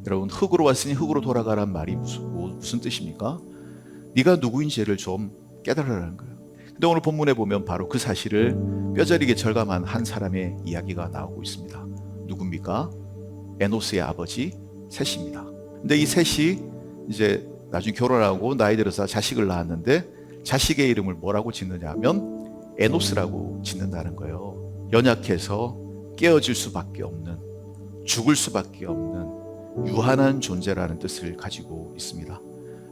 여러분, 흙으로 왔으니 흙으로 돌아가란 말이 무슨 뜻입니까? 네가 누구인지를 좀 깨달으라는 거예요. 근데 오늘 본문에 보면 바로 그 사실을 뼈저리게 절감한 한 사람의 이야기가 나오고 있습니다. 누굽니까? 에노스의 아버지 셋입니다. 근데 이 셋이 이제 나중에 결혼하고 나이 들어서 자식을 낳았는데 자식의 이름을 뭐라고 짓느냐 하면 에노스라고 짓는다는 거예요. 연약해서 깨어질 수밖에 없는, 죽을 수밖에 없는 유한한 존재라는 뜻을 가지고 있습니다.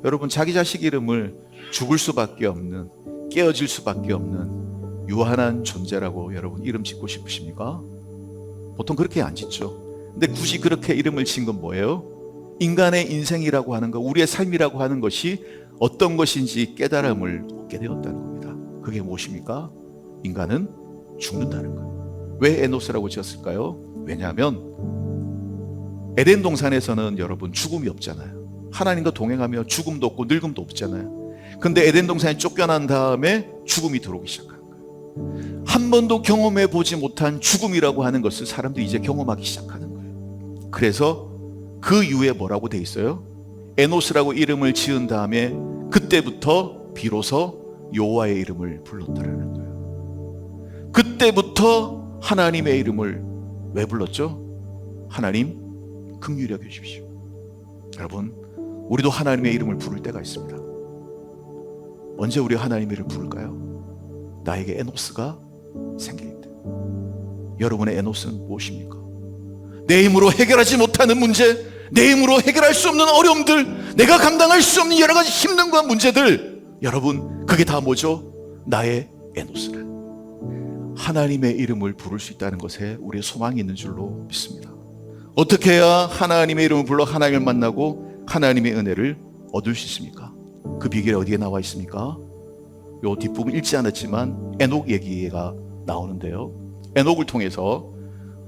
여러분, 자기 자식 이름을 죽을 수밖에 없는, 깨어질 수밖에 없는 유한한 존재라고 여러분 이름 짓고 싶으십니까? 보통 그렇게 안 짓죠. 근데 굳이 그렇게 이름을 지은 건 뭐예요? 인간의 인생이라고 하는 것, 우리의 삶이라고 하는 것이 어떤 것인지 깨달음을 얻게 되었다는 겁니다. 그게 무엇입니까? 인간은 죽는다는 거예요. 왜 에노스라고 지었을까요? 왜냐하면 에덴 동산에서는 여러분 죽음이 없잖아요. 하나님과 동행하며 죽음도 없고 늙음도 없잖아요. 근데 에덴 동산에 쫓겨난 다음에 죽음이 들어오기 시작한 거예요. 한 번도 경험해 보지 못한 죽음이라고 하는 것을 사람들이 이제 경험하기 시작하는 거예요. 그래서 그 이후에 뭐라고 돼 있어요? 에노스라고 이름을 지은 다음에 그때부터 비로소 여호와의 이름을 불렀다라는 거예요. 그때부터 하나님의 이름을 왜 불렀죠? 하나님 긍휼히 여겨 주십시오. 여러분, 우리도 하나님의 이름을 부를 때가 있습니다. 언제 우리 하나님의 이름을 부를까요? 나에게 에노스가 생길 때. 여러분의 에노스는 무엇입니까? 내 힘으로 해결하지 못하는 문제, 내 힘으로 해결할 수 없는 어려움들, 내가 감당할 수 없는 여러 가지 힘든과 문제들, 여러분 그게 다 뭐죠? 나의 에노스를. 하나님의 이름을 부를 수 있다는 것에 우리의 소망이 있는 줄로 믿습니다. 어떻게 해야 하나님의 이름을 불러 하나님을 만나고 하나님의 은혜를 얻을 수 있습니까? 그 비결이 어디에 나와 있습니까? 요 뒷부분 읽지 않았지만 에녹 얘기가 나오는데요. 에녹을 통해서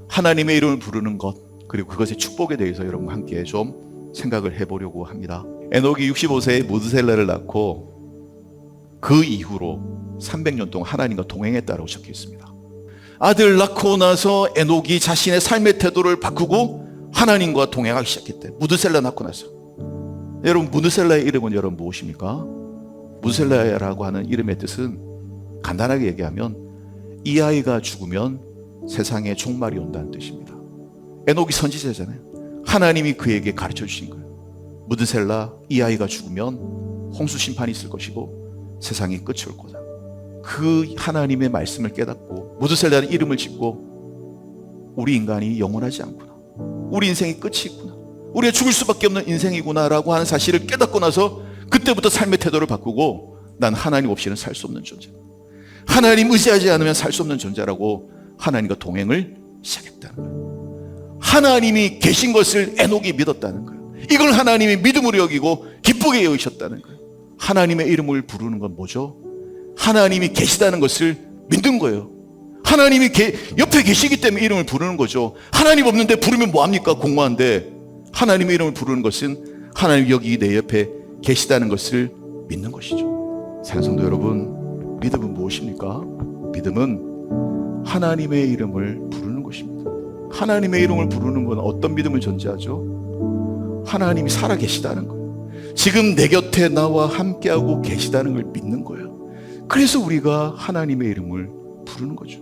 하나님의 이름을 부르는 것, 그리고 그것의 축복에 대해서 여러분과 함께 좀 생각을 해보려고 합니다. 에녹이 65세에 무드셀라를 낳고 그 이후로 300년 동안 하나님과 동행했다라고 적혀 있습니다. 아들 낳고 나서 에녹이 자신의 삶의 태도를 바꾸고 하나님과 동행하기 시작했대. 무드셀라 낳고 나서. 여러분, 무드셀라의 이름은 여러분 무엇입니까? 무드셀라라고 하는 이름의 뜻은 간단하게 얘기하면 이 아이가 죽으면 세상에 종말이 온다는 뜻입니다. 에녹이 선지자잖아요. 하나님이 그에게 가르쳐 주신 거예요. 무드셀라, 이 아이가 죽으면 홍수 심판이 있을 것이고 세상이 끝이 올 거다. 그 하나님의 말씀을 깨닫고 무드셀라는 이름을 짓고 우리 인간이 영원하지 않구나, 우리 인생이 끝이 있구나, 우리가 죽을 수밖에 없는 인생이구나 라고 하는 사실을 깨닫고 나서 그때부터 삶의 태도를 바꾸고 난 하나님 없이는 살 수 없는 존재, 하나님 의지하지 않으면 살 수 없는 존재라고 하나님과 동행을 시작했다는 거예요. 하나님이 계신 것을 에녹이 믿었다는 거예요. 이걸 하나님이 믿음으로 여기고 기쁘게 여기셨다는 거예요. 하나님의 이름을 부르는 건 뭐죠? 하나님이 계시다는 것을 믿는 거예요. 하나님이 옆에 계시기 때문에 이름을 부르는 거죠. 하나님 없는데 부르면 뭐합니까? 공허한데. 하나님의 이름을 부르는 것은 하나님 여기 내 옆에 계시다는 것을 믿는 것이죠. 사랑성도 여러분, 믿음은 무엇입니까? 믿음은 하나님의 이름을 부르는 것입니다. 하나님의 이름을 부르는 건 어떤 믿음을 전제하죠? 하나님이 살아 계시다는 거예요. 지금 내 곁에 나와 함께하고 계시다는 걸 믿는 거예요. 그래서 우리가 하나님의 이름을 부르는 거죠.